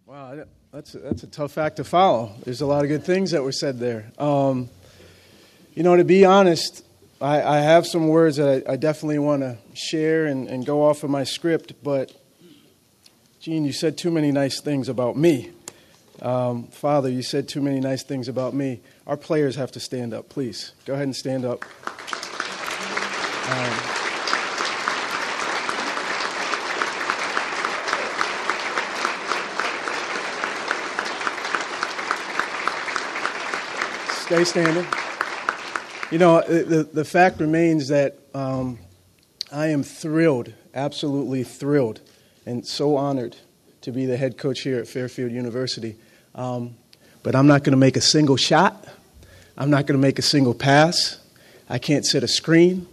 Wow, that's a tough act to follow. There's a lot of good things that were said there. To be honest, I have some words that I definitely want to share and go off of my script, but Gene, you said too many nice things about me. Father, you said too many nice things about me. Our players have to stand up, please. Go ahead and stand up. Stay standing. The fact remains that I am thrilled, absolutely thrilled, and so honored to be the head coach here at Fairfield University. But I'm not going to make a single shot. I'm not going to make a single pass. I can't set a screen.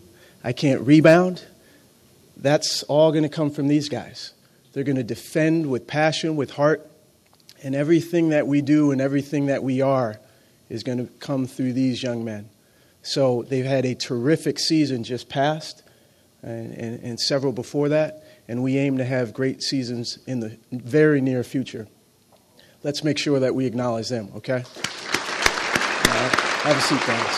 I can't rebound. That's all going to come from these guys. They're going to defend with passion, with heart, and everything that we do and everything that we are is going to come through these young men. So they've had a terrific season just past and several before that, and we aim to have great seasons in the very near future. Let's make sure that we acknowledge them, okay? Have a seat, guys.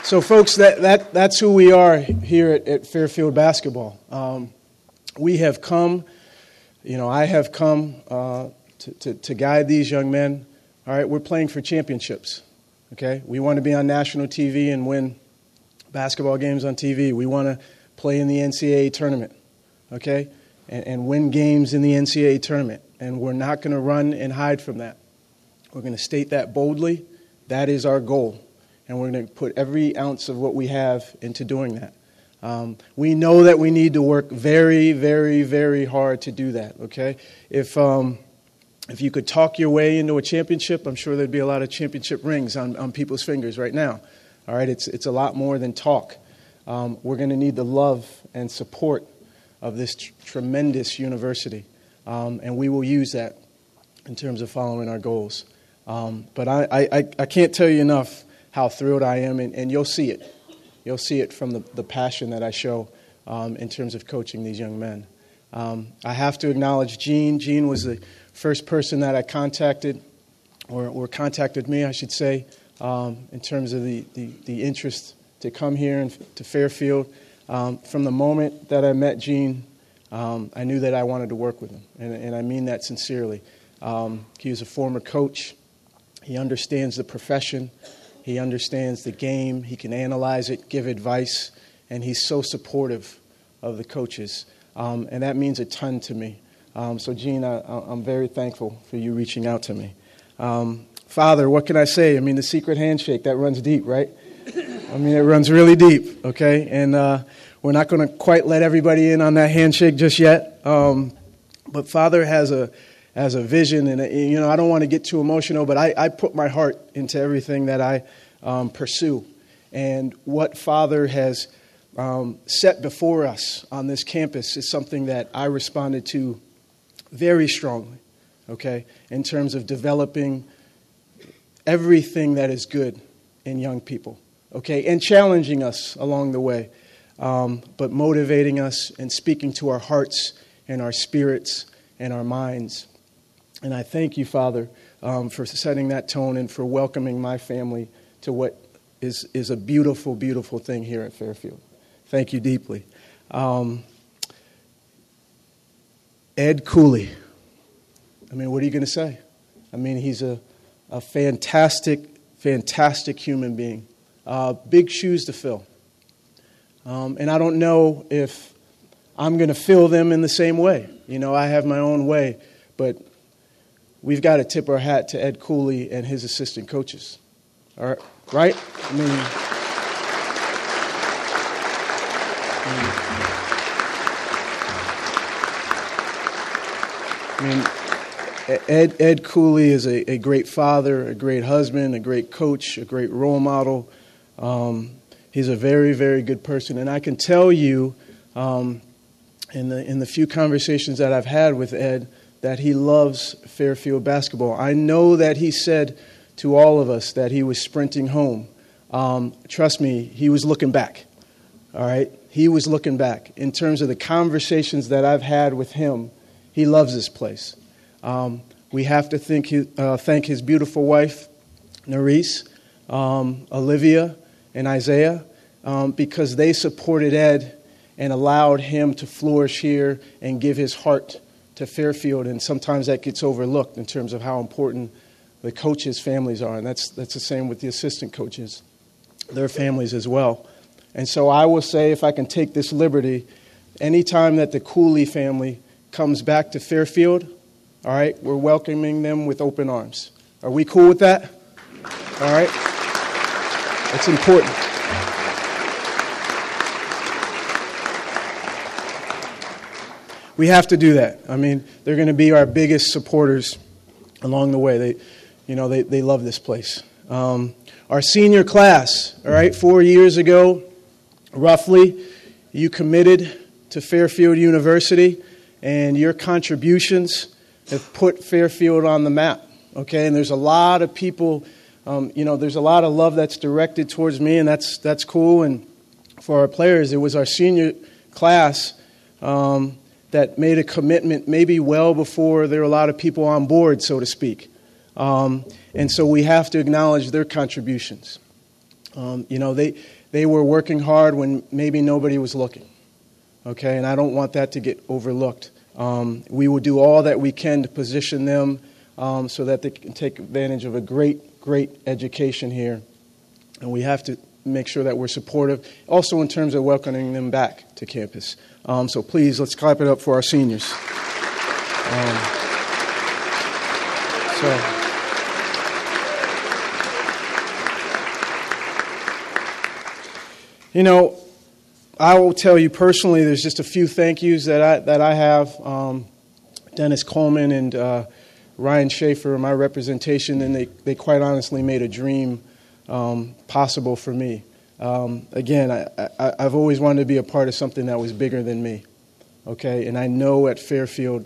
So, folks, that's who we are here at Fairfield Basketball. We have come, I have come to guide these young men. All right, we're playing for championships, okay? We want to be on national TV and win basketball games on TV. We want to play in the NCAA tournament, okay, and win games in the NCAA tournament. And we're not going to run and hide from that. We're going to state that boldly. That is our goal. And we're going to put every ounce of what we have into doing that. We know that we need to work very, very, very hard to do that, okay? If you could talk your way into a championship, I'm sure there'd be a lot of championship rings on people's fingers right now. All right, it's a lot more than talk. We're going to need the love and support of this tremendous university, and we will use that in terms of following our goals. But I can't tell you enough how thrilled I am, and you'll see it. You'll see it from the passion that I show in terms of coaching these young men. I have to acknowledge Gene. Gene was the first person that I contacted, or contacted me, I should say, in terms of the interest to come here and to Fairfield. From the moment that I met Gene, I knew that I wanted to work with him, and I mean that sincerely. He was a former coach. He understands the profession. He understands the game. He can analyze it, give advice, and he's so supportive of the coaches. And that means a ton to me. So, Gene, I'm very thankful for you reaching out to me. Father, what can I say? I mean, the secret handshake, that runs deep, right? I mean, it runs really deep, okay? And we're not going to quite let everybody in on that handshake just yet. But Father has a vision, and I don't want to get too emotional, but I put my heart into everything that I pursue. And what Father has set before us on this campus is something that I responded to very strongly, okay, in terms of developing everything that is good in young people, okay, and challenging us along the way, but motivating us and speaking to our hearts and our spirits and our minds. And I thank you, Father, for setting that tone and for welcoming my family to what is a beautiful, beautiful thing here at Fairfield. Thank you deeply. Ed Cooley. I mean, what are you going to say? I mean, he's a fantastic, fantastic human being. Big shoes to fill. And I don't know if I'm going to fill them in the same way. I have my own way, but we've got to tip our hat to Ed Cooley and his assistant coaches. All right? Right? Ed Cooley is a great father, a great husband, a great coach, a great role model. He's a very, very good person. And I can tell you, in the few conversations that I've had with Ed, that he loves Fairfield basketball. I know that he said to all of us that he was sprinting home. Trust me, he was looking back. all right, he was looking back. In terms of the conversations that I've had with him, he loves this place. We have to thank his beautiful wife, Nerese, Olivia, and Isaiah, because they supported Ed and allowed him to flourish here and give his heart to Fairfield. And sometimes that gets overlooked in terms of how important the coaches' families are. And that's the same with the assistant coaches, their families as well. And so I will say, if I can take this liberty, anytime that the Cooley family comes back to Fairfield, all right, we're welcoming them with open arms. Are we cool with that? All right? It's important. We have to do that. I mean, they're going to be our biggest supporters along the way. They love this place. Our senior class, all right, 4 years ago, roughly, you committed to Fairfield University, and your contributions have put Fairfield on the map, okay? And there's a lot of people, there's a lot of love that's directed towards me, and that's cool. And for our players, it was our senior class that made a commitment maybe well before there were a lot of people on board, so to speak. And so we have to acknowledge their contributions. They were working hard when maybe nobody was looking, okay? And I don't want that to get overlooked. We will do all that we can to position them so that they can take advantage of a great education here. And we have to make sure that we're supportive, also in terms of welcoming them back to campus. So please, let's clap it up for our seniors. I will tell you personally, there's just a few thank yous that I have. Dennis Coleman and Ryan Schaefer, my representation, and they quite honestly made a dream possible for me. Again, I've always wanted to be a part of something that was bigger than me, okay? And I know at Fairfield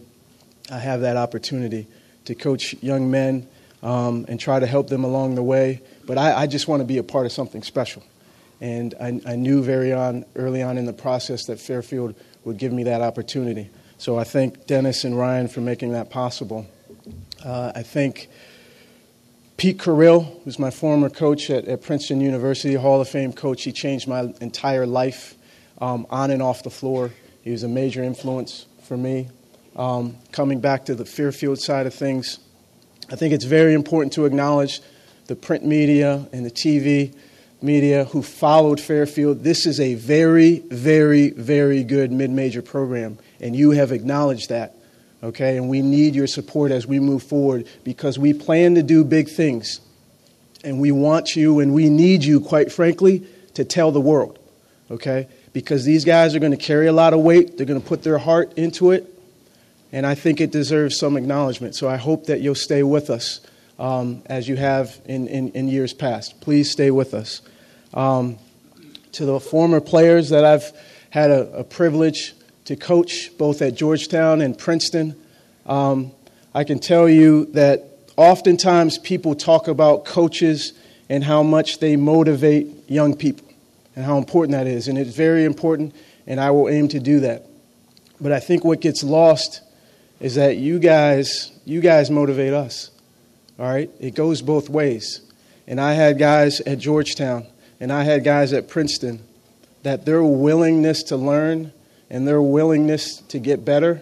I have that opportunity to coach young men and try to help them along the way. But I just want to be a part of something special. And I knew early on in the process that Fairfield would give me that opportunity. So I thank Dennis and Ryan for making that possible. I thank Pete Carrill, who's my former coach at Princeton University, Hall of Fame coach. He changed my entire life on and off the floor. He was a major influence for me. Coming back to the Fairfield side of things, I think it's very important to acknowledge the print media and the TV media who followed Fairfield. This is a very, very, very good mid-major program, and you have acknowledged that, okay? And we need your support as we move forward because we plan to do big things, and we want you and we need you, quite frankly, to tell the world, okay? Because these guys are going to carry a lot of weight. They're going to put their heart into it, and I think it deserves some acknowledgement. So I hope that you'll stay with us as you have in years past. Please stay with us. To the former players that I've had a privilege to coach, both at Georgetown and Princeton, I can tell you that oftentimes people talk about coaches and how much they motivate young people and how important that is. And it's very important, and I will aim to do that. But I think what gets lost is that you guys motivate us. All right? It goes both ways. And I had guys at Georgetown and I had guys at Princeton that their willingness to learn and their willingness to get better,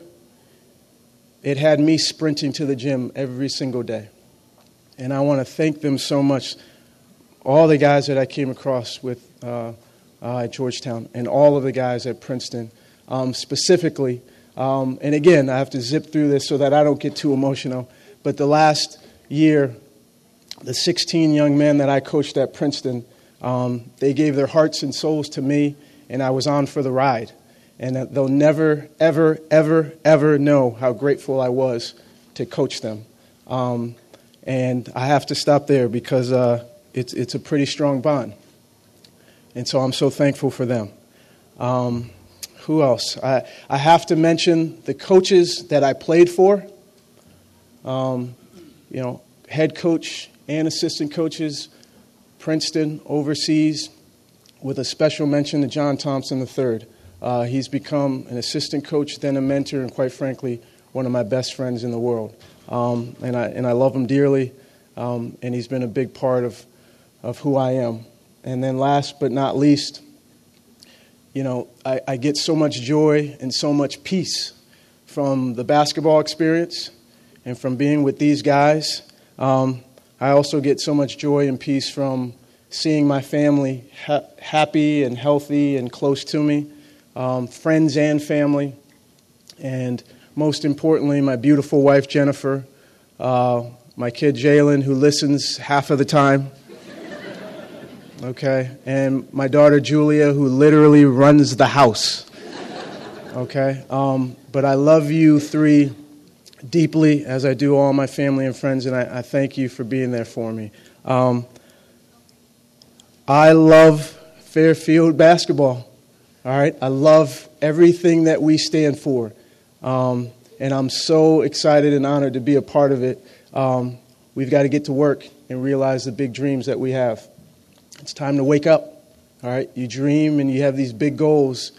it had me sprinting to the gym every single day. And I want to thank them so much, all the guys that I came across with at Georgetown and all of the guys at Princeton specifically. And again, I have to zip through this so that I don't get too emotional. But the last year, the 16 young men that I coached at Princeton, they gave their hearts and souls to me, and I was on for the ride. And they'll never, ever, ever, ever know how grateful I was to coach them. And I have to stop there because it's a pretty strong bond. And so I'm so thankful for them. Who else? I have to mention the coaches that I played for. Head coach and assistant coaches, Princeton, overseas, with a special mention to John Thompson III. He's become an assistant coach, then a mentor, and quite frankly, one of my best friends in the world. And I love him dearly, and he's been a big part of who I am. And then last but not least, you know, I get so much joy and so much peace from the basketball experience and from being with these guys. I also get so much joy and peace from seeing my family happy and healthy and close to me, friends and family, and most importantly, my beautiful wife, Jennifer, my kid, Jalen, who listens half of the time, okay, and my daughter, Julia, who literally runs the house, okay. But I love you three deeply, as I do all my family and friends, and I thank you for being there for me. I love Fairfield basketball, all right? I love everything that we stand for, and I'm so excited and honored to be a part of it. We've got to get to work and realize the big dreams that we have. It's time to wake up, all right? You dream and you have these big goals,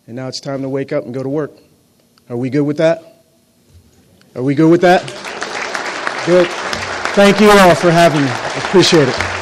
and now it's time to wake up and go to work. Are we good with that? Are we good with that? Good. Thank you all for having me. I appreciate it.